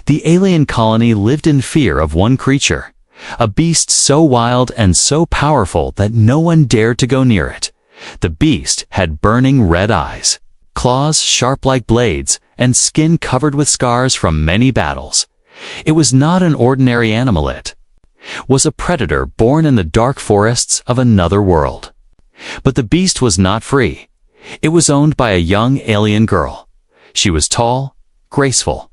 The alien colony lived in fear of one creature, a beast so wild and so powerful that no one dared to go near it. The beast had burning red eyes, claws sharp like blades, and skin covered with scars from many battles. It was not an ordinary animal, it was a predator born in the dark forests of another world. But the beast was not free. It was owned by a young alien girl. She was tall, graceful,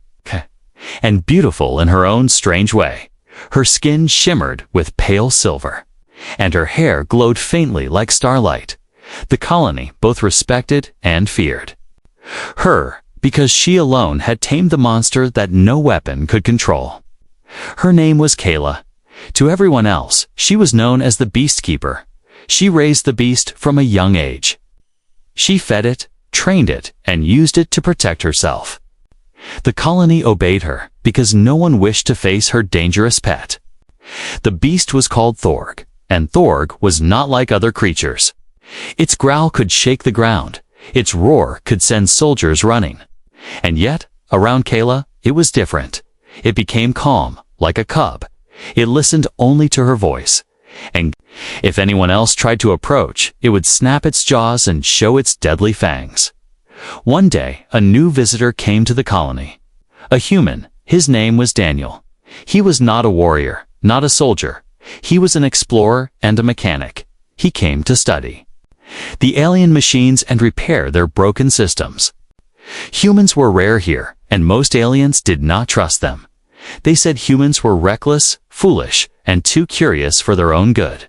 and beautiful in her own strange way. Her skin shimmered with pale silver, and her hair glowed faintly like starlight. The colony both respected and feared her, because she alone had tamed the monster that no weapon could control. Her name was Kayla. To everyone else, she was known as the Beast Keeper. She raised the beast from a young age. She fed it, trained it, and used it to protect herself. The colony obeyed her because no one wished to face her dangerous pet. The beast was called Thorg, and Thorg was not like other creatures. Its growl could shake the ground. Its roar could send soldiers running. And yet, around Kayla, it was different. It became calm, like a cub. It listened only to her voice. And if anyone else tried to approach, it would snap its jaws and show its deadly fangs. One day, a new visitor came to the colony. A human. His name was Daniel. He was not a warrior, not a soldier. He was an explorer and a mechanic. He came to study the alien machines and repair their broken systems. Humans were rare here, and most aliens did not trust them. They said humans were reckless, foolish, and too curious for their own good.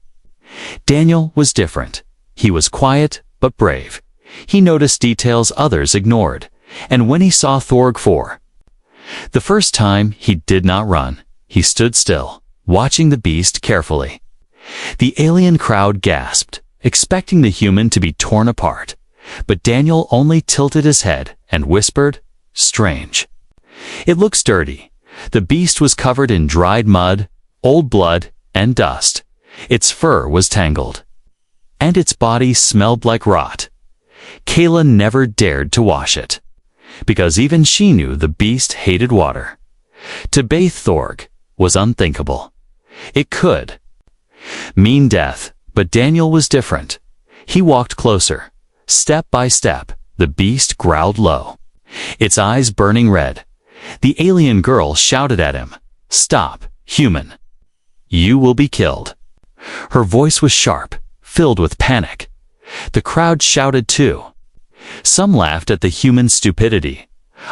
Daniel was different. He was quiet, but brave. He noticed details others ignored, and when he saw Thorg for the first time, he did not run. He stood still, watching the beast carefully. The alien crowd gasped, expecting the human to be torn apart, but Daniel only tilted his head and whispered, "Strange. It looks dirty." The beast was covered in dried mud, old blood, and dust. Its fur was tangled, and its body smelled like rot. Kayla never dared to wash it, because even she knew the beast hated water. To bathe Thorg was unthinkable. It could mean death, but Daniel was different. He walked closer. Step by step, the beast growled low, its eyes burning red. The alien girl shouted at him, "Stop, human. You will be killed." Her voice was sharp, filled with panic. The crowd shouted too. Some laughed at the human's stupidity.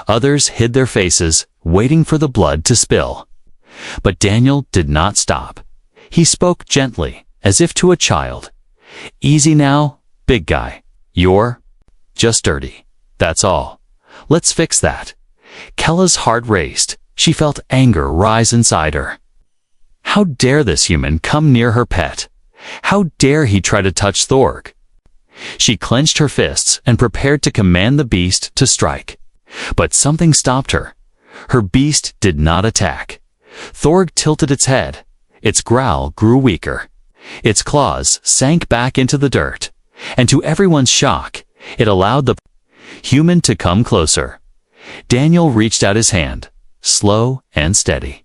Others hid their faces, waiting for the blood to spill. But Daniel did not stop. He spoke gently, as if to a child. "Easy now, big guy. You're just dirty. That's all. Let's fix that." Kella's heart raced. She felt anger rise inside her. How dare this human come near her pet? How dare he try to touch Thorg? She clenched her fists and prepared to command the beast to strike. But something stopped her. Her beast did not attack. Thorg tilted its head. Its growl grew weaker. Its claws sank back into the dirt. And to everyone's shock, it allowed the human to come closer. Daniel reached out his hand, slow and steady,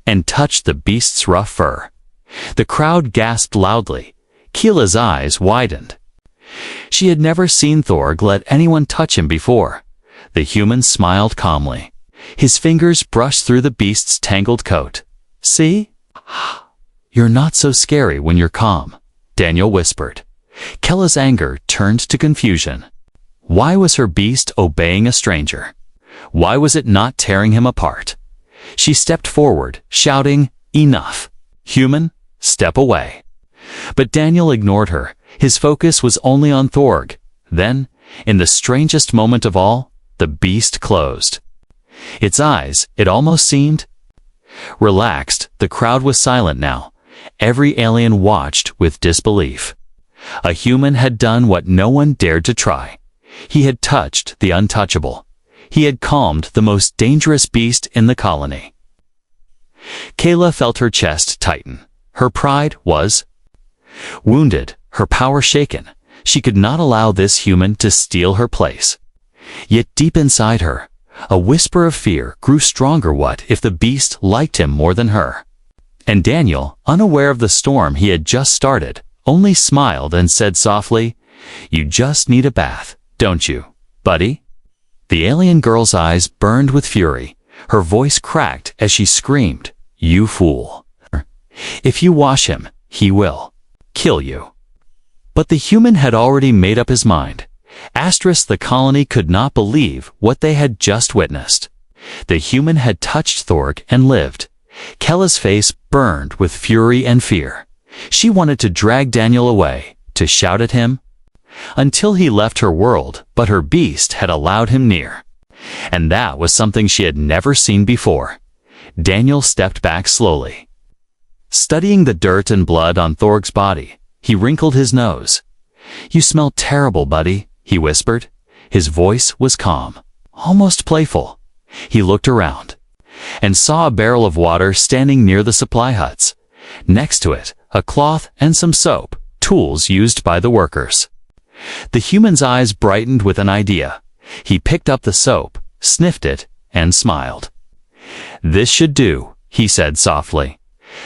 and touched the beast's rough fur. The crowd gasped loudly. Kayla's eyes widened. She had never seen Thorg let anyone touch him before. The human smiled calmly. His fingers brushed through the beast's tangled coat. "See? You're not so scary when you're calm," Daniel whispered. Kayla's anger turned to confusion. Why was her beast obeying a stranger? Why was it not tearing him apart? She stepped forward, shouting, "Enough! Human, step away." But Daniel ignored her. His focus was only on Thorg. Then, in the strangest moment of all, the beast closed. Its eyes, it almost seemed, relaxed. The crowd was silent now. Every alien watched with disbelief. A human had done what no one dared to try. He had touched the untouchable. He had calmed the most dangerous beast in the colony. Kayla felt her chest tighten. Her pride was wounded, her power shaken. She could not allow this human to steal her place. Yet deep inside her, A whisper of fear grew stronger. What if the beast liked him more than her? And Daniel, unaware of the storm he had just started, only smiled and said softly, "You just need a bath, don't you, buddy?" The alien girl's eyes burned with fury. Her voice cracked as she screamed, "You fool. If you wash him, he will kill you." But the human had already made up his mind. The colony could not believe what they had just witnessed. The human had touched Thorg and lived. Kella's face burned with fury and fear. She wanted to drag Daniel away, to shout at him, until he left her world, but her beast had allowed him near. And that was something she had never seen before. Daniel stepped back slowly. Studying the dirt and blood on Thorg's body, he wrinkled his nose. "You smell terrible, buddy," he whispered. His voice was calm, almost playful. He looked around and saw a barrel of water standing near the supply huts. Next to it, a cloth and some soap, tools used by the workers. The human's eyes brightened with an idea. He picked up the soap, sniffed it, and smiled. "This should do," he said softly.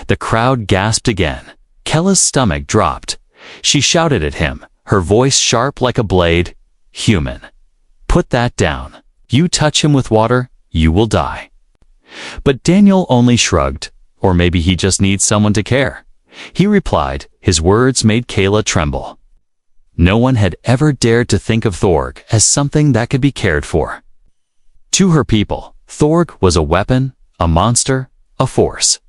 The crowd gasped again. Kella's stomach dropped. She shouted at him, her voice sharp like a blade, "Human, put that down. You touch him with water, you will die." But Daniel only shrugged, or maybe he just needs someone to care. He replied. His words made Kayla tremble. No one had ever dared to think of Thorg as something that could be cared for. To her people, Thorg was a weapon, a monster, a force.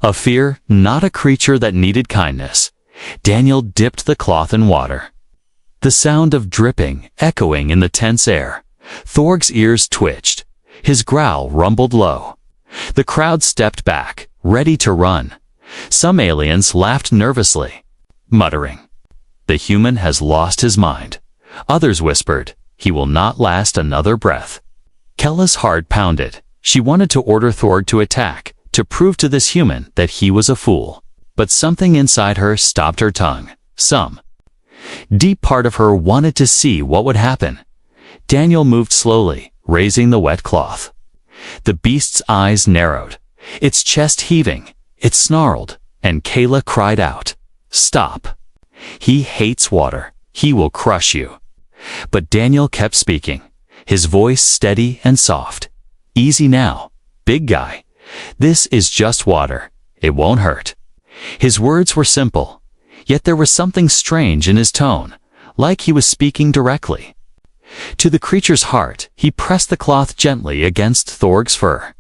A fear, not a creature that needed kindness. Daniel dipped the cloth in water. The sound of dripping echoing in the tense air. Thorg's ears twitched. His growl rumbled low. The crowd stepped back, ready to run. Some aliens laughed nervously, muttering, "The human has lost his mind." Others whispered, "He will not last another breath." Kella's heart pounded. She wanted to order Thorg to attack, to prove to this human that he was a fool. But something inside her stopped her tongue. Some deep part of her wanted to see what would happen. Daniel moved slowly, raising the wet cloth. The beast's eyes narrowed, its chest heaving. It snarled, and Kayla cried out, "Stop. He hates water. He will crush you." But Daniel kept speaking, his voice steady and soft. "Easy now, big guy. This is just water. It won't hurt." His words were simple, yet there was something strange in his tone, like he was speaking directly. To the creature's heart, he pressed the cloth gently against Thorg's fur.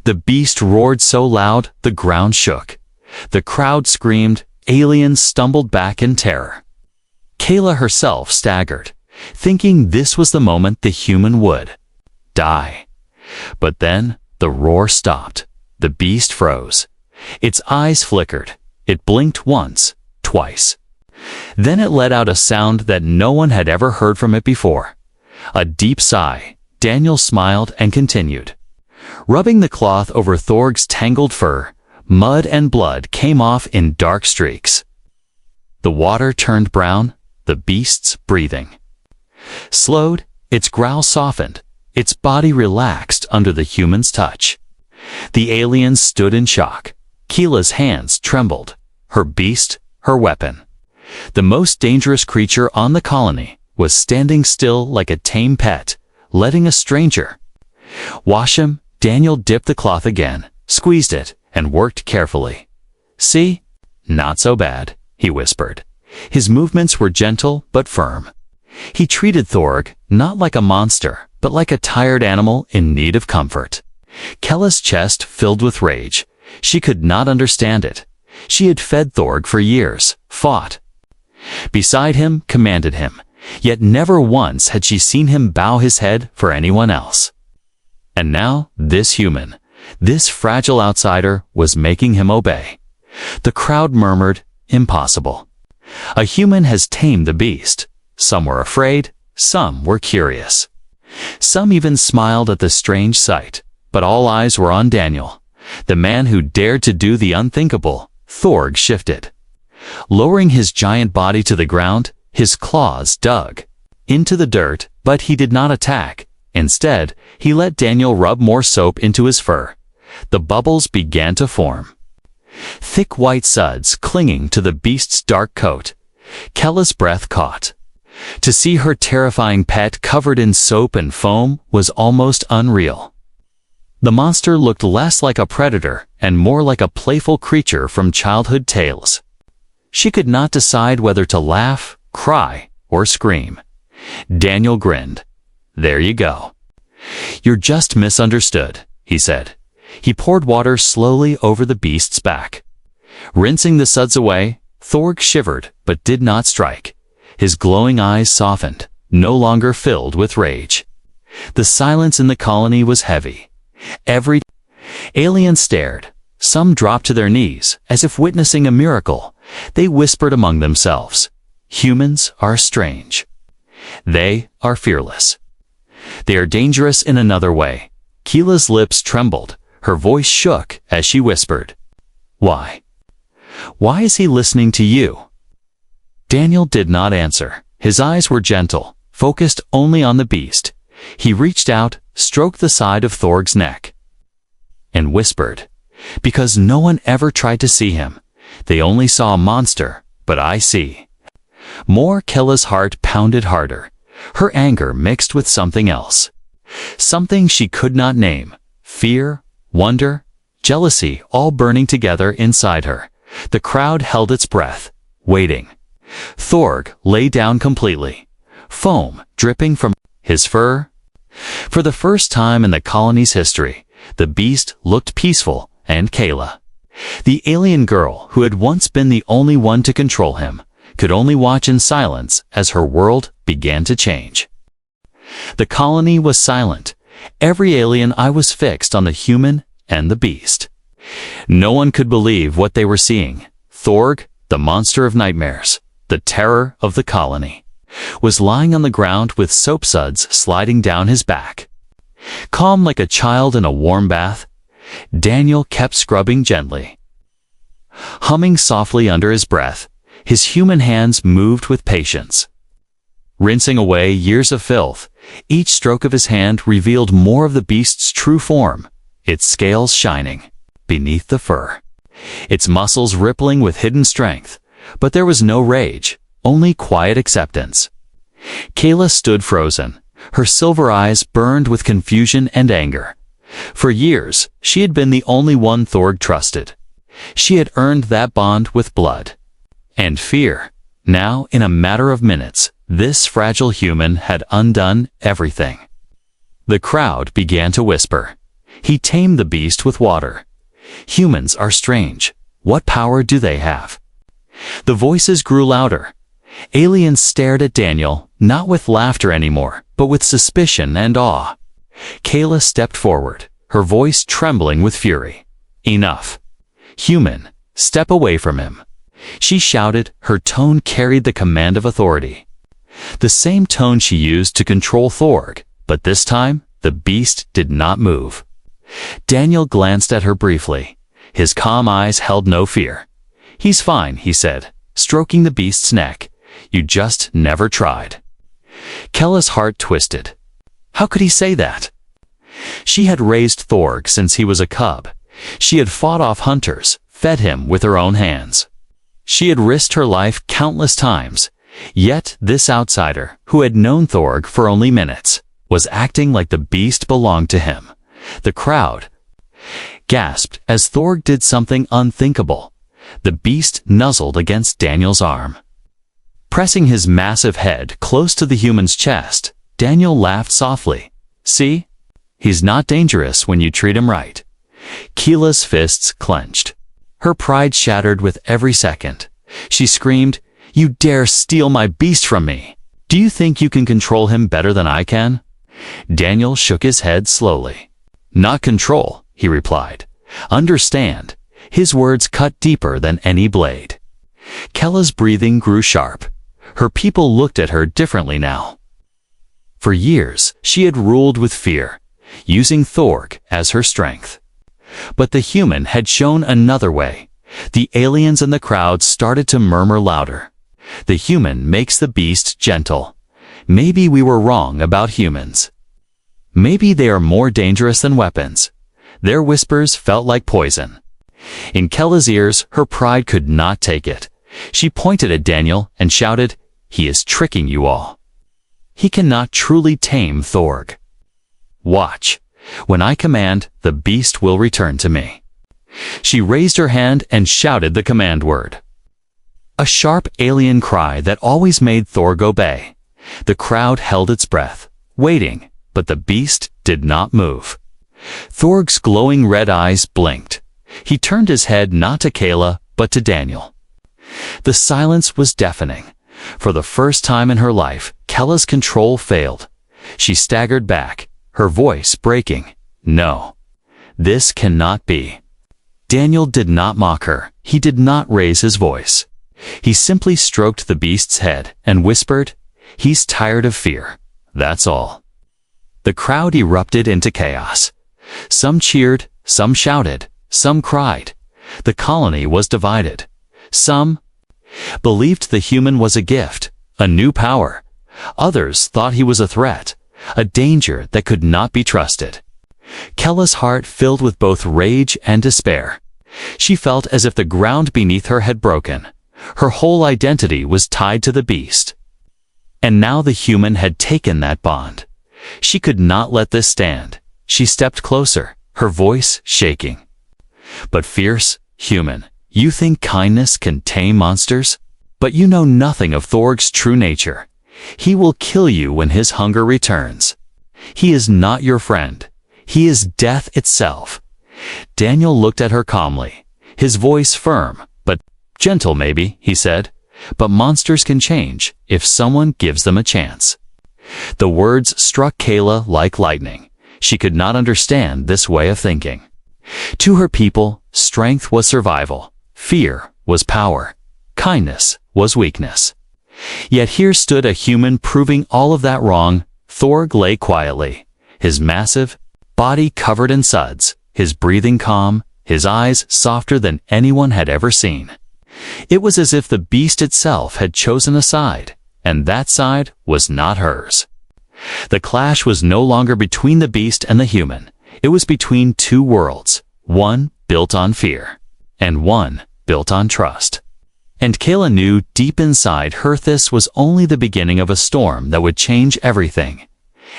The beast roared so loud, the ground shook. The crowd screamed, aliens stumbled back in terror. Kayla herself staggered, thinking this was the moment the human would die. But then, the roar stopped. The beast froze. Its eyes flickered. It blinked once, twice. Then it let out a sound that no one had ever heard from it before. A deep sigh. Daniel smiled and continued. Rubbing the cloth over Thorg's tangled fur, mud and blood came off in dark streaks. The water turned brown, the beast's breathing slowed, its growl softened, its body relaxed under the human's touch. The aliens stood in shock. Kayla's hands trembled. Her beast, her weapon, the most dangerous creature on the colony, was standing still like a tame pet, letting a stranger wash him. Daniel dipped the cloth again, squeezed it, and worked carefully. "See? Not so bad," he whispered. His movements were gentle but firm. He treated Thorg not like a monster, but like a tired animal in need of comfort. Kella's chest filled with rage. She could not understand it. She had fed Thorg for years, fought beside him, commanded him, yet never once had she seen him bow his head for anyone else. And now, this human, this fragile outsider, was making him obey. The crowd murmured, "Impossible. A human has tamed the beast." Some were afraid, some were curious. Some even smiled at the strange sight, but all eyes were on Daniel, the man who dared to do the unthinkable. Thorg shifted. Lowering his giant body to the ground, his claws dug into the dirt, but he did not attack. Instead, he let Daniel rub more soap into his fur. The bubbles began to form. Thick white suds clinging to the beast's dark coat. Kella's breath caught. To see her terrifying pet covered in soap and foam was almost unreal. The monster looked less like a predator and more like a playful creature from childhood tales. She could not decide whether to laugh, cry, or scream. Daniel grinned. "There you go. You're just misunderstood," he said. He poured water slowly over the beast's back. Rinsing the suds away, Thorg shivered but did not strike. His glowing eyes softened, no longer filled with rage. The silence in the colony was heavy. Every alien stared. Some dropped to their knees, as if witnessing a miracle. They whispered among themselves, "Humans are strange. They are fearless. They are dangerous in another way." Keela's lips trembled. Her voice shook as she whispered, "Why? Why is he listening to you?" Daniel did not answer. His eyes were gentle, focused only on the beast. He reached out, stroked the side of Thorg's neck, and whispered, "Because no one ever tried to see him. They only saw a monster, but I see." More. Kella's heart pounded harder. Her anger mixed with something else. Something she could not name. Fear, wonder, jealousy, all burning together inside her. The crowd held its breath, waiting. Thorg lay down completely, foam dripping from his fur. For the first time in the colony's history, the beast looked peaceful, and Kayla, the alien girl who had once been the only one to control him, could only watch in silence as her world began to change. The colony was silent. Every alien eye was fixed on the human and the beast. No one could believe what they were seeing. Thorg, the monster of nightmares, the terror of the colony, was lying on the ground with soap suds sliding down his back. Calm like a child in a warm bath, Daniel kept scrubbing gently. Humming softly under his breath, his human hands moved with patience. Rinsing away years of filth, each stroke of his hand revealed more of the beast's true form, its scales shining beneath the fur, its muscles rippling with hidden strength. But there was no rage, only quiet acceptance. Kayla stood frozen. Her silver eyes burned with confusion and anger. For years, she had been the only one Thorg trusted. She had earned that bond with blood and fear. Now, in a matter of minutes, this fragile human had undone everything. The crowd began to whisper. He tamed the beast with water. Humans are strange. What power do they have? The voices grew louder. Aliens stared at Daniel, not with laughter anymore, but with suspicion and awe. Kayla stepped forward, her voice trembling with fury. "Enough. Human, step away from him." She shouted, her tone carried the command of authority. The same tone she used to control Thorg, but this time, the beast did not move. Daniel glanced at her briefly. His calm eyes held no fear. "He's fine," he said, stroking the beast's neck. "You just never tried." Kella's heart twisted. How could he say that? She had raised Thorg since he was a cub. She had fought off hunters, fed him with her own hands. She had risked her life countless times. Yet this outsider, who had known Thorg for only minutes, was acting like the beast belonged to him. The crowd gasped as Thorg did something unthinkable. The beast nuzzled against Daniel's arm. Pressing his massive head close to the human's chest, Daniel laughed softly. "See? He's not dangerous when you treat him right." Keela's fists clenched. Her pride shattered with every second. She screamed, "You dare steal my beast from me! Do you think you can control him better than I can?" Daniel shook his head slowly. "Not control," he replied. "Understand." His words cut deeper than any blade. Kella's breathing grew sharp. Her people looked at her differently now. For years, she had ruled with fear, using Thorg as her strength. But the human had shown another way. The aliens in the crowd started to murmur louder. "The human makes the beast gentle. Maybe we were wrong about humans. Maybe they are more dangerous than weapons. Their whispers felt like poison. In Kella's ears, her pride could not take it. She pointed at Daniel and shouted, "He is tricking you all. He cannot truly tame Thorg. Watch. When I command, the beast will return to me." She raised her hand and shouted the command word. A sharp alien cry that always made Thorg obey. The crowd held its breath, waiting, but the beast did not move. Thorg's glowing red eyes blinked. He turned his head not to Kayla, but to Daniel. The silence was deafening. For the first time in her life, Kella's control failed. She staggered back, her voice breaking. "No. This cannot be." Daniel did not mock her. He did not raise his voice. He simply stroked the beast's head and whispered, "He's tired of fear. That's all." The crowd erupted into chaos. Some cheered, some shouted, some cried. The colony was divided. Some believed the human was a gift, a new power. Others thought he was a threat, a danger that could not be trusted. Kella's heart filled with both rage and despair. She felt as if the ground beneath her had broken. Her whole identity was tied to the beast. And now the human had taken that bond. She could not let this stand. She stepped closer, her voice shaking. "But fierce, human, you think kindness can tame monsters? But you know nothing of Thorg's true nature. He will kill you when his hunger returns. He is not your friend. He is death itself." Daniel looked at her calmly, his voice firm, but gentle maybe, he said. "But monsters can change if someone gives them a chance." The words struck Kayla like lightning. She could not understand this way of thinking. To her people, strength was survival, fear was power, kindness was weakness. Yet here stood a human proving all of that wrong. Thorg lay quietly, his massive body covered in suds, his breathing calm, his eyes softer than anyone had ever seen. It was as if the beast itself had chosen a side, and that side was not hers. The clash was no longer between the beast and the human. It was between two worlds, one built on fear, and one built on trust. And Kayla knew deep inside her this was only the beginning of a storm that would change everything.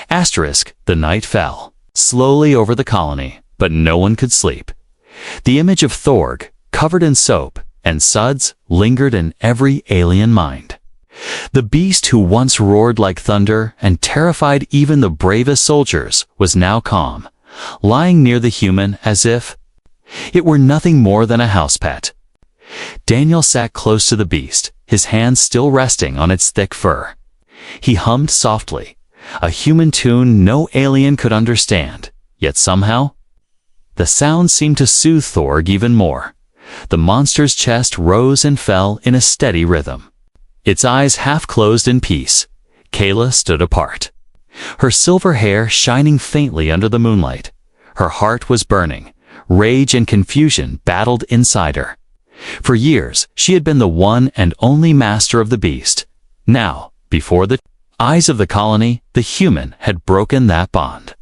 The night fell, slowly over the colony, but no one could sleep. The image of Thorg, covered in soap and suds, lingered in every alien mind. The beast who once roared like thunder and terrified even the bravest soldiers was now calm, lying near the human as if it were nothing more than a house pet. Daniel sat close to the beast, his hands still resting on its thick fur. He hummed softly, a human tune no alien could understand, yet somehow the sound seemed to soothe Thorg even more. The monster's chest rose and fell in a steady rhythm. Its eyes half closed in peace. Kayla stood apart, her silver hair shining faintly under the moonlight. Her heart was burning. Rage and confusion battled inside her. For years, she had been the one and only master of the beast. Now, before the eyes of the colony, the human had broken that bond.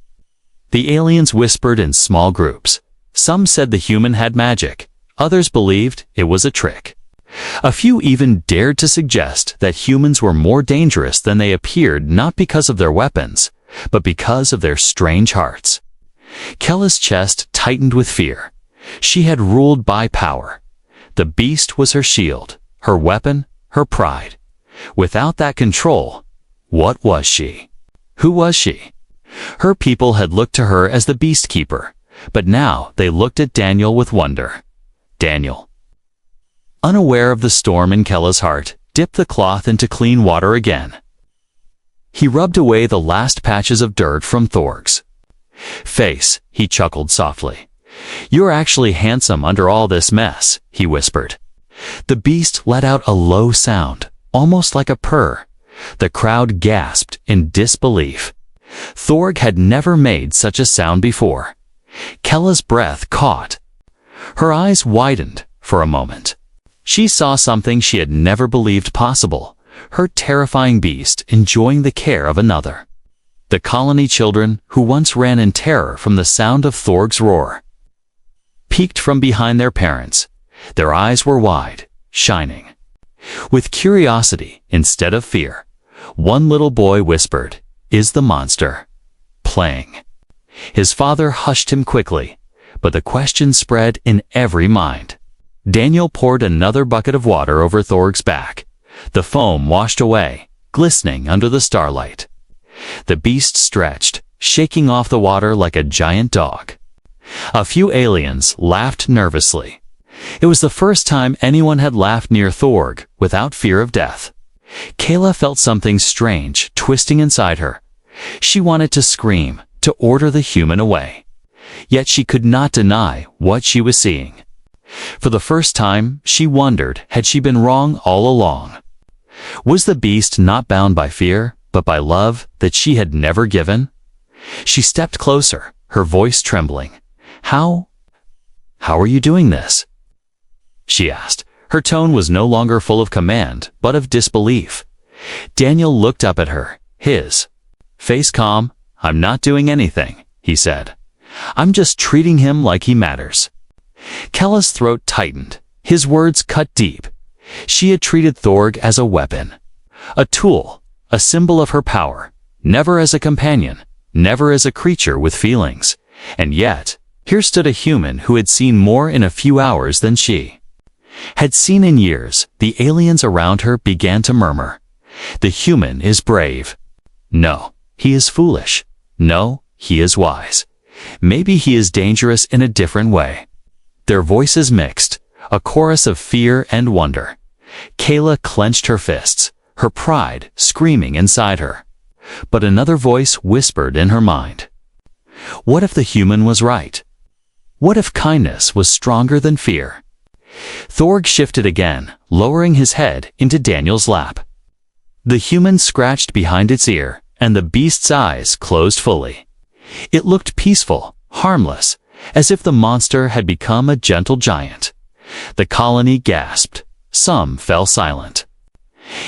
The aliens whispered in small groups. Some said the human had magic. Others believed it was a trick. A few even dared to suggest that humans were more dangerous than they appeared, not because of their weapons, but because of their strange hearts. Kella's chest tightened with fear. She had ruled by power. The beast was her shield, her weapon, her pride. Without that control, what was she? Who was she? Her people had looked to her as the beast keeper, but now they looked at Daniel with wonder. Daniel, unaware of the storm in Kella's heart, dipped the cloth into clean water again. He rubbed away the last patches of dirt from Thorg's face. He chuckled softly. "You're actually handsome under all this mess," he whispered. The beast let out a low sound, almost like a purr. The crowd gasped in disbelief. Thorg had never made such a sound before. Kella's breath caught. Her eyes widened for a moment. She saw something she had never believed possible, her terrifying beast enjoying the care of another. the colony children who once ran in terror from the sound of Thorg's roar. Peeked from behind their parents, their eyes were wide, shining. With curiosity instead of fear, one little boy whispered, "Is the monster playing?" His father hushed him quickly, but the question spread in every mind. Daniel poured another bucket of water over Thorg's back. The foam washed away, glistening under the starlight. The beast stretched, shaking off the water like a giant dog. A few aliens laughed nervously. It was the first time anyone had laughed near Thorg without fear of death. Kayla felt something strange twisting inside her. She wanted to scream, to order the human away. Yet she could not deny what she was seeing. For the first time, she wondered, had she been wrong all along? Was the beast not bound by fear, but by love that she had never given? She stepped closer, her voice trembling. How are you doing this?" she asked. Her tone was no longer full of command, but of disbelief. Daniel looked up at her, his face calm. "I'm not doing anything," he said. "I'm just treating him like he matters." Kella's throat tightened. His words cut deep. She had treated Thorg as a weapon, a tool, a symbol of her power, never as a companion, never as a creature with feelings. And yet, here stood a human who had seen more in a few hours than she had seen in years. The aliens around her began to murmur. "The human is brave. No, he is foolish. No, he is wise. Maybe he is dangerous in a different way." Their voices mixed, a chorus of fear and wonder. Kayla clenched her fists, her pride screaming inside her. But another voice whispered in her mind. What if the human was right? What if kindness was stronger than fear? Thorg shifted again, lowering his head into Daniel's lap. The human scratched behind its ear, and the beast's eyes closed fully. It looked peaceful, harmless, as if the monster had become a gentle giant. The colony gasped. Some fell silent.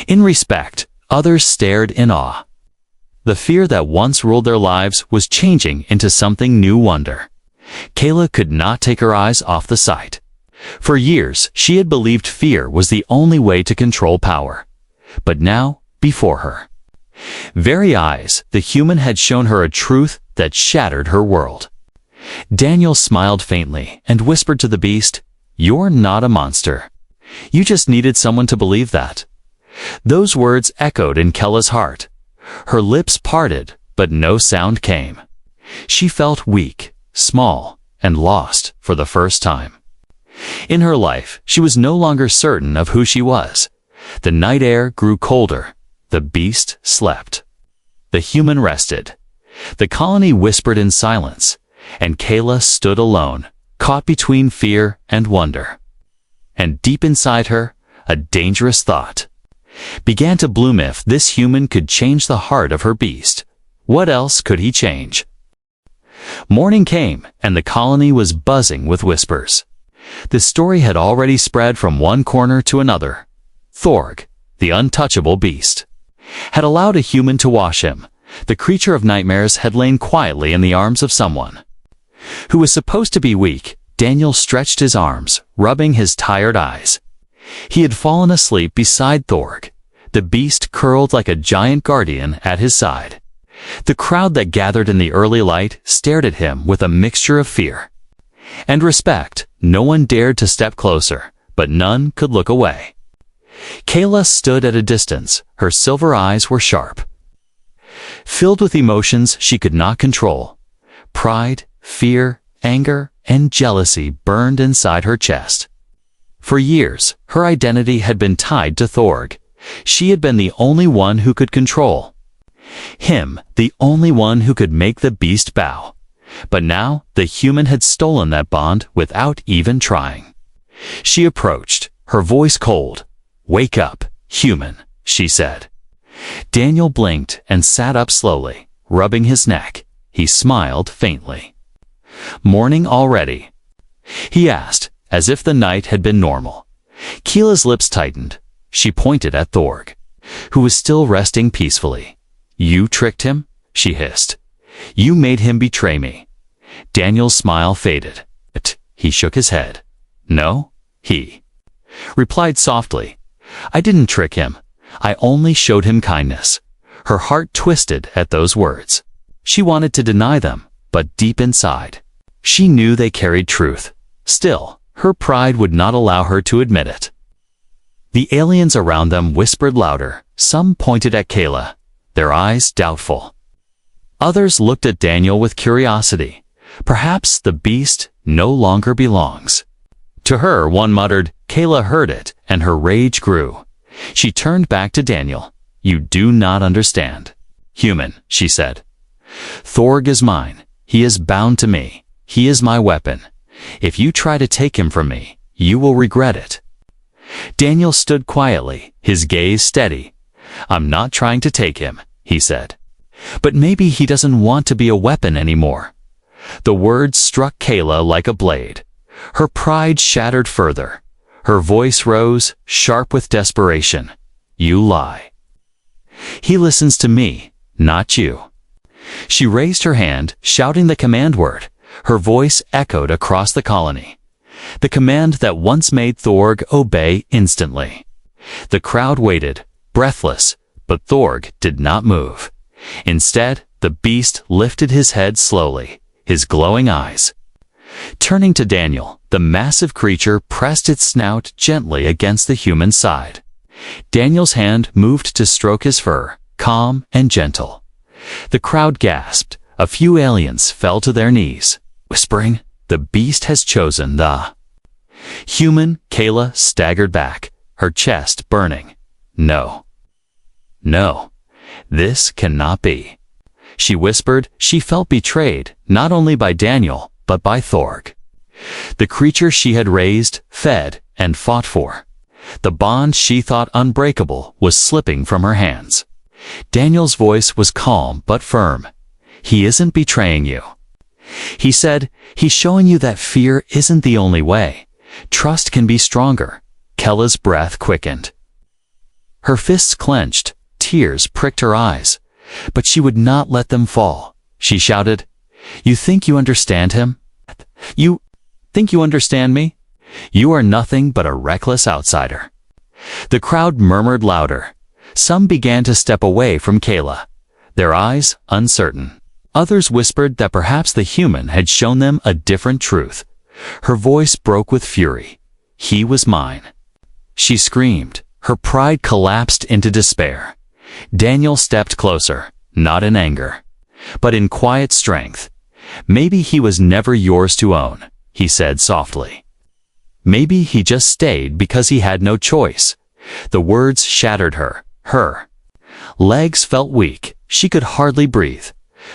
In respect, others stared in awe. The fear that once ruled their lives was changing into something new wonder. Kayla could not take her eyes off the sight. For years, she had believed fear was the only way to control power. But now, before her very eyes, the human had shown her a truth that shattered her world. Daniel smiled faintly and whispered to the beast, "You're not a monster. You just needed someone to believe that." Those words echoed in Kella's heart. Her lips parted, but no sound came. She felt weak, small, and lost for the first time. In her life, she was no longer certain of who she was. The night air grew colder. The beast slept. The human rested. The colony whispered in silence, and Kayla stood alone, caught between fear and wonder. And deep inside her, a dangerous thought began to bloom. If this human could change the heart of her beast, what else could he change? Morning came, and the colony was buzzing with whispers. The story had already spread from one corner to another. Thorg, the untouchable beast, had allowed a human to wash him. The creature of nightmares had lain quietly in the arms of someone who was supposed to be weak. Daniel stretched his arms, rubbing his tired eyes. He had fallen asleep beside Thorg. The beast curled like a giant guardian at his side. The crowd that gathered in the early light stared at him with a mixture of fear and respect. No one dared to step closer, but none could look away. Kayla stood at a distance. Her silver eyes were sharp, filled with emotions she could not control. Pride, fear, anger, and jealousy burned inside her chest. For years, her identity had been tied to Thorg. She had been the only one who could control him, the only one who could make the beast bow. But now, the human had stolen that bond without even trying. She approached, her voice cold. "Wake up, human," she said. Daniel blinked and sat up slowly, rubbing his neck. He smiled faintly. "Morning already?" he asked, as if the night had been normal. Keela's lips tightened. She pointed at Thorg, who was still resting peacefully. "You tricked him?" she hissed. "You made him betray me." Daniel's smile faded. He shook his head. "No, he replied softly. "I didn't trick him. I only showed him kindness." Her heart twisted at those words. She wanted to deny them, but deep inside, she knew they carried truth. Still, her pride would not allow her to admit it. The aliens around them whispered louder. Some pointed at Kayla, their eyes doubtful. Others looked at Daniel with curiosity. Perhaps the beast no longer belongs. To her, one muttered. Kayla heard it, and her rage grew. She turned back to Daniel. "You do not understand. Human," she said. "Thorg is mine. He is bound to me. He is my weapon. If you try to take him from me, you will regret it." Daniel stood quietly, his gaze steady. "I'm not trying to take him," he said. "But maybe he doesn't want to be a weapon anymore." The words struck Kayla like a blade. Her pride shattered further. Her voice rose, sharp with desperation. "You lie. He listens to me, not you." She raised her hand, shouting the command word. Her voice echoed across the colony. The command that once made Thorg obey instantly. The crowd waited, breathless, but Thorg did not move. Instead, the beast lifted his head slowly, his glowing eyes. Turning to Daniel, the massive creature pressed its snout gently against the human side. Daniel's hand moved to stroke his fur, calm and gentle. The crowd gasped. A few aliens fell to their knees, whispering, "The beast has chosen the human." Kayla staggered back, her chest burning. "No. No. This cannot be." She whispered. She felt betrayed, not only by Daniel, but by Thorg. The creature she had raised, fed, and fought for. The bond she thought unbreakable was slipping from her hands. Daniel's voice was calm but firm. "He isn't betraying you," he said. "He's showing you that fear isn't the only way. Trust can be stronger." Kayla's breath quickened. Her fists clenched, tears pricked her eyes, but she would not let them fall. She shouted, "You think you understand him? You think you understand me? You are nothing but a reckless outsider." The crowd murmured louder. Some began to step away from Kayla, their eyes uncertain. Others whispered that perhaps the human had shown them a different truth. Her voice broke with fury. "He was mine." She screamed. Her pride collapsed into despair. Daniel stepped closer, not in anger, but in quiet strength. "Maybe he was never yours to own," he said softly. "Maybe he just stayed because he had no choice." The words shattered her. Her legs felt weak. She could hardly breathe.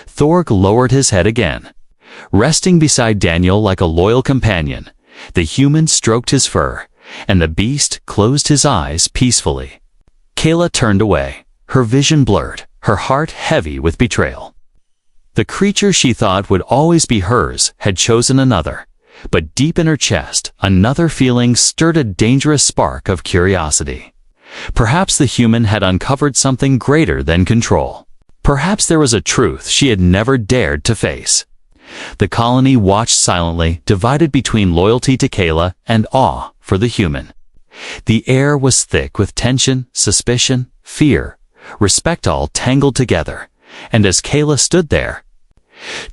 Thorg lowered his head again. Resting beside Daniel like a loyal companion, the human stroked his fur, and the beast closed his eyes peacefully. Kayla turned away, her vision blurred, her heart heavy with betrayal. The creature she thought would always be hers had chosen another, but deep in her chest, another feeling stirred a dangerous spark of curiosity. Perhaps the human had uncovered something greater than control. Perhaps there was a truth she had never dared to face. The colony watched silently, divided between loyalty to Kayla and awe for the human. The air was thick with tension, suspicion, fear, respect, all tangled together. And as Kayla stood there,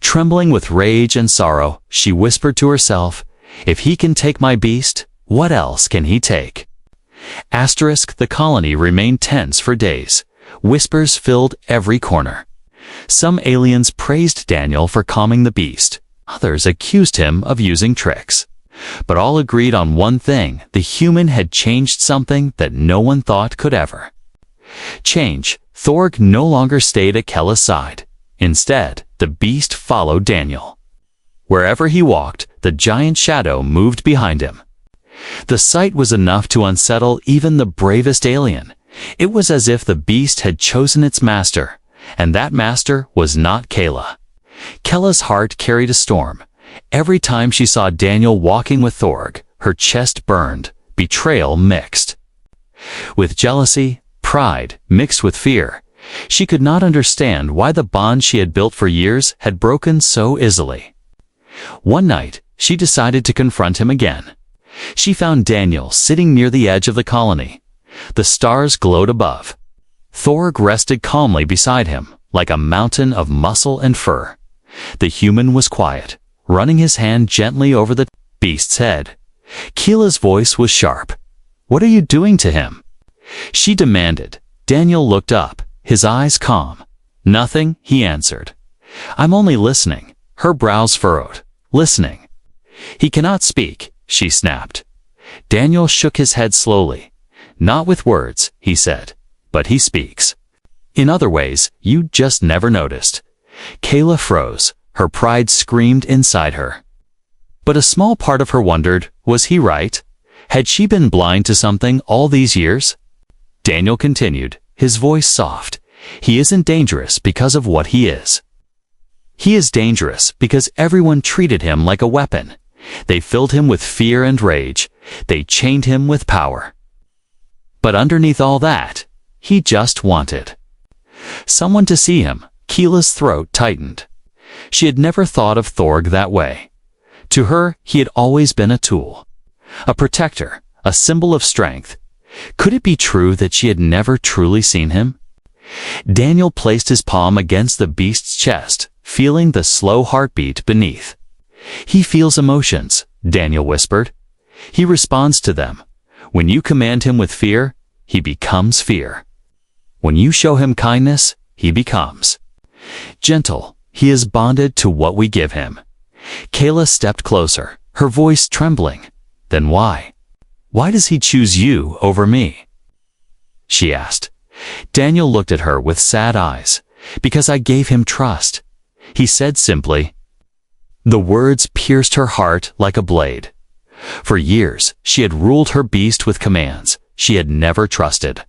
trembling with rage and sorrow, she whispered to herself, "If he can take my beast, what else can he take?" The colony remained tense for days. Whispers filled every corner. Some aliens praised Daniel for calming the beast. Others accused him of using tricks. But all agreed on one thing: the human had changed something that no one thought could ever change. Thorg no longer stayed at Kayla's side. Instead, the beast followed Daniel. Wherever he walked, the giant shadow moved behind him. The sight was enough to unsettle even the bravest alien. It was as if the beast had chosen its master, and that master was not Kayla. Kayla's heart carried a storm. Every time she saw Daniel walking with Thorg, her chest burned, betrayal mixed with jealousy, pride mixed with fear. She could not understand why the bond she had built for years had broken so easily. One night, she decided to confront him again. She found Daniel sitting near the edge of the colony. The stars glowed above. Thorg rested calmly beside him, like a mountain of muscle and fur. The human was quiet, running his hand gently over the beast's head. Keela's voice was sharp. "What are you doing to him?" she demanded. Daniel looked up, his eyes calm. "Nothing," he answered. "I'm only listening." Her brows furrowed. "Listening." "He cannot speak," she snapped. Daniel shook his head slowly. "Not with words," he said, "but he speaks. In other ways, you just never noticed." Keela froze. Her pride screamed inside her. But a small part of her wondered, was he right? Had she been blind to something all these years? Daniel continued, his voice soft. "He isn't dangerous because of what he is. He is dangerous because everyone treated him like a weapon. They filled him with fear and rage. They chained him with power. But underneath all that, he just wanted someone to see him." Keela's throat tightened. She had never thought of Thorg that way. To her, he had always been a tool, a protector, a symbol of strength. Could it be true that she had never truly seen him? Daniel placed his palm against the beast's chest, feeling the slow heartbeat beneath. "He feels emotions," Daniel whispered. "He responds to them. When you command him with fear, he becomes fear. When you show him kindness, he becomes gentle. He is bonded to what we give him." Keela stepped closer, her voice trembling. "Then why? Why does he choose you over me?" she asked. Daniel looked at her with sad eyes. "Because I gave him trust," he said simply. The words pierced her heart like a blade. For years, she had ruled her beast with commands she had never trusted.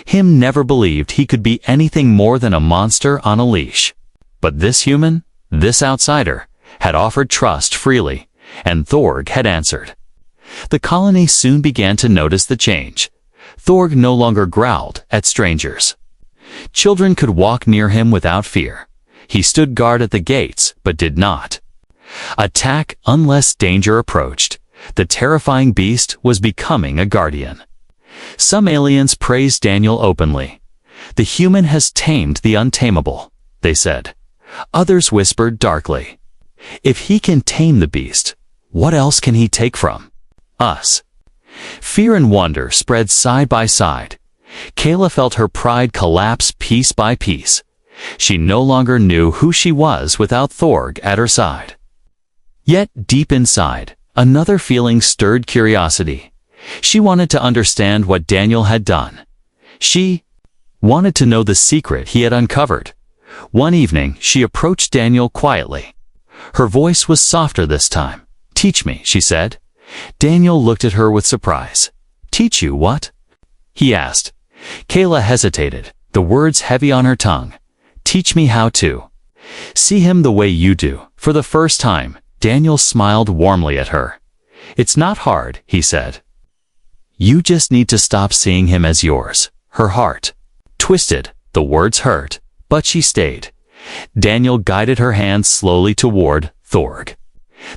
Him never believed he could be anything more than a monster on a leash. But this human, this outsider, had offered trust freely, and Thorg had answered. The colony soon began to notice the change. Thorg no longer growled at strangers. Children could walk near him without fear. He stood guard at the gates, but did not attack unless danger approached. The terrifying beast was becoming a guardian. Some aliens praised Daniel openly. "The human has tamed the untamable," they said. Others whispered darkly, "If he can tame the beast, what else can he take from us?" Fear and wonder spread side by side. Keela felt her pride collapse piece by piece. She no longer knew who she was without Thorg at her side. Yet, deep inside, another feeling stirred curiosity. She wanted to understand what Daniel had done. She wanted to know the secret he had uncovered. One evening, she approached Daniel quietly. Her voice was softer this time. "Teach me," she said. Daniel looked at her with surprise. "Teach you what?" he asked. Keela hesitated, the words heavy on her tongue. "Teach me how to see him the way you do." For the first time, Daniel smiled warmly at her. "It's not hard," he said. "You just need to stop seeing him as yours." Her heart twisted, the words hurt, but she stayed. Daniel guided her hand slowly toward Thorg.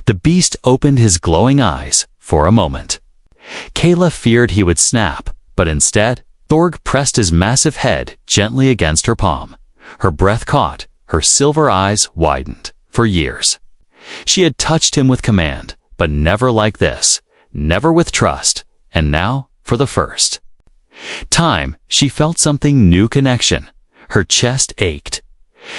The beast opened his glowing eyes for a moment. Keela feared he would snap, but instead, Thorg pressed his massive head gently against her palm. Her breath caught, her silver eyes widened. For years, she had touched him with command, but never like this, never with trust. And now, for the first time, she felt something new connection. Her chest ached.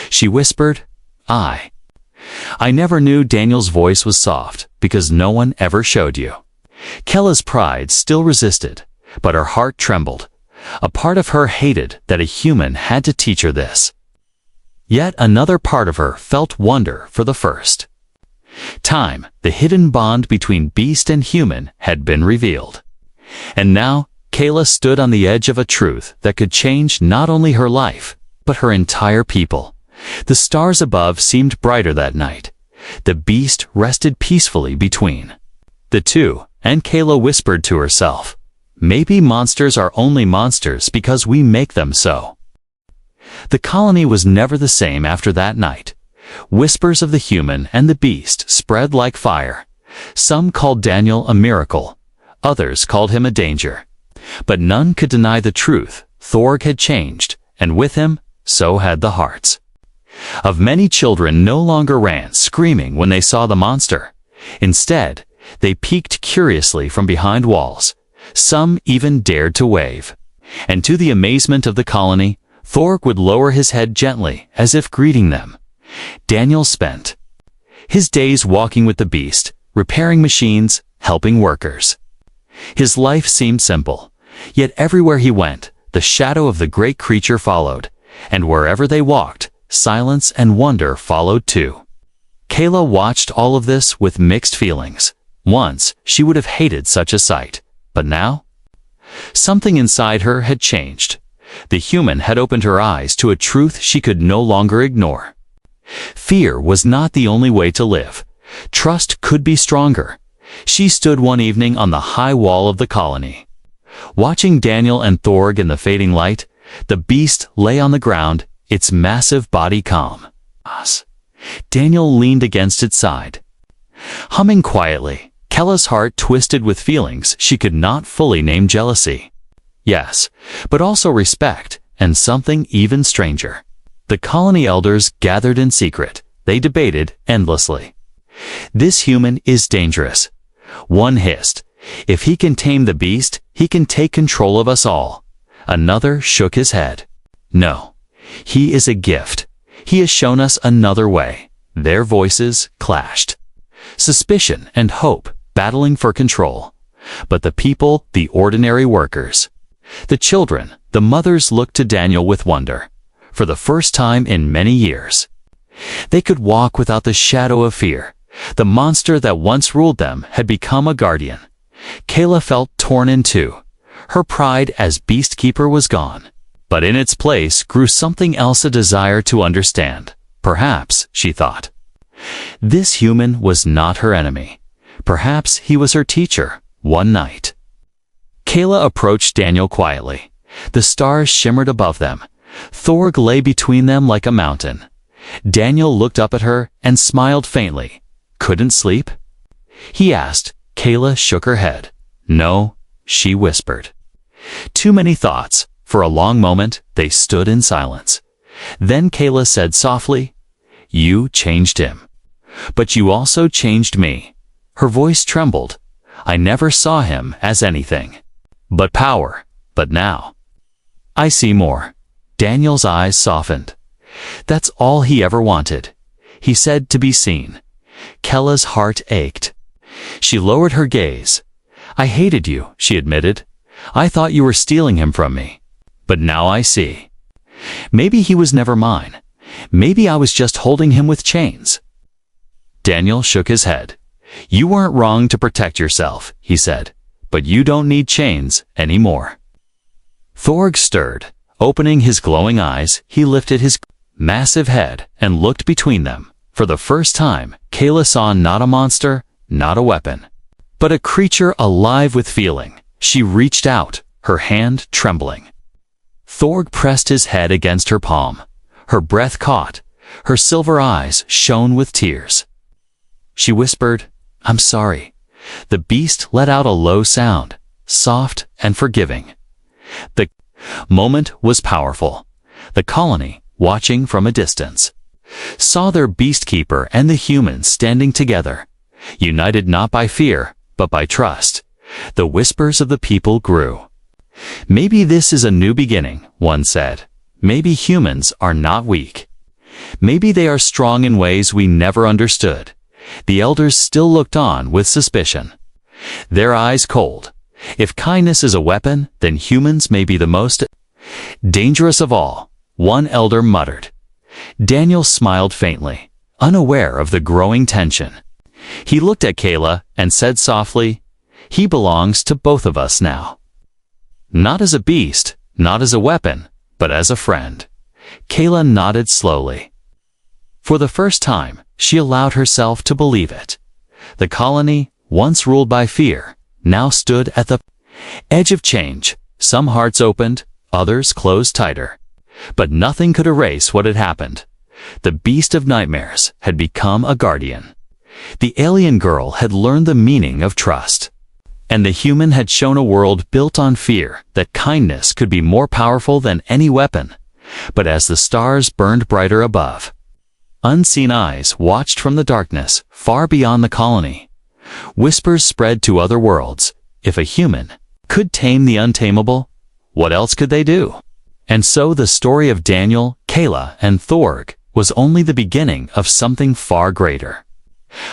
She whispered, I never knew." Daniel's voice was soft, "because no one ever showed you." Keela's pride still resisted, but her heart trembled. A part of her hated that a human had to teach her this. Yet another part of her felt wonder for the first time. The hidden bond between beast and human had been revealed. And now, Keela stood on the edge of a truth that could change not only her life, but her entire people. The stars above seemed brighter that night. The beast rested peacefully between the two, and Keela whispered to herself, "Maybe monsters are only monsters because we make them so." The colony was never the same after that night. Whispers of the human and the beast spread like fire. Some called Daniel a miracle. Others called him a danger. But none could deny the truth. Thorg had changed, and with him, so had the hearts. Of many children no longer ran screaming when they saw the monster. Instead, they peeked curiously from behind walls. Some even dared to wave. And to the amazement of the colony, Thorg would lower his head gently, as if greeting them. Daniel spent his days walking with the beast, repairing machines, helping workers. His life seemed simple, yet everywhere he went, the shadow of the great creature followed, and wherever they walked, silence and wonder followed too. Kayla watched all of this with mixed feelings. Once, she would have hated such a sight, but now? Something inside her had changed. The human had opened her eyes to a truth she could no longer ignore. Fear was not the only way to live. Trust could be stronger. She stood one evening on the high wall of the colony. Watching Daniel and Thorg in the fading light, the beast lay on the ground, its massive body calm. Daniel leaned against its side. Humming quietly, Kella's heart twisted with feelings she could not fully name: jealousy. Yes, but also respect, and something even stranger. The colony elders gathered in secret. They debated endlessly. This human is dangerous. One hissed, if he can tame the beast, he can take control of us all. Another shook his head. No, he is a gift. He has shown us another way. Their voices clashed. Suspicion and hope battling for control. But the people, the ordinary workers, the children, the mothers looked to Daniel with wonder. For the first time in many years, they could walk without the shadow of fear. The monster that once ruled them had become a guardian. Kayla felt torn in two. Her pride as beast keeper was gone. But in its place grew something else, a desire to understand. Perhaps, she thought, this human was not her enemy. Perhaps he was her teacher, one night. Kayla approached Daniel quietly. The stars shimmered above them. Thorg lay between them like a mountain. Daniel looked up at her and smiled faintly. Couldn't sleep? He asked. Kayla shook her head. No, she whispered. Too many thoughts. For a long moment, they stood in silence. Then Kayla said softly, you changed him. But you also changed me. Her voice trembled. I never saw him as anything but power. But now, I see more. Daniel's eyes softened. That's all he ever wanted. He said to be seen. Kella's heart ached. She lowered her gaze. I hated you, she admitted. I thought you were stealing him from me. But now I see. Maybe he was never mine. Maybe I was just holding him with chains. Daniel shook his head. You weren't wrong to protect yourself, he said. But you don't need chains anymore. Thorg stirred. Opening his glowing eyes, he lifted his massive head and looked between them. For the first time, Kayla saw not a monster, not a weapon, but a creature alive with feeling. She reached out, her hand trembling. Thorg pressed his head against her palm. Her breath caught. Her silver eyes shone with tears. She whispered, I'm sorry. The beast let out a low sound, soft and forgiving. The moment was powerful. The colony, watching from a distance, saw their beast keeper and the humans standing together, united not by fear, but by trust. The whispers of the people grew. Maybe this is a new beginning, one said. Maybe humans are not weak. Maybe they are strong in ways we never understood. The elders still looked on with suspicion, their eyes cold. If kindness is a weapon, then humans may be the most dangerous of all, one elder muttered. Daniel smiled faintly, unaware of the growing tension. He looked at Kayla and said softly, he belongs to both of us now. Not as a beast, not as a weapon, but as a friend. Kayla nodded slowly. For the first time, she allowed herself to believe it. The colony, once ruled by fear, now stood at the edge of change. Some hearts opened, others closed tighter. But nothing could erase what had happened. The beast of nightmares had become a guardian. The alien girl had learned the meaning of trust. And the human had shown a world built on fear, that kindness could be more powerful than any weapon. But as the stars burned brighter above, unseen eyes watched from the darkness far beyond the colony. Whispers spread to other worlds. If a human could tame the untamable, what else could they do? And so the story of Daniel, Kayla, and Thorg was only the beginning of something far greater.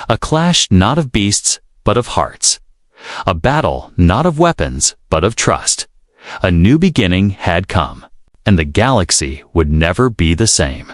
A clash not of beasts, but of hearts. A battle not of weapons, but of trust. A new beginning had come, and the galaxy would never be the same.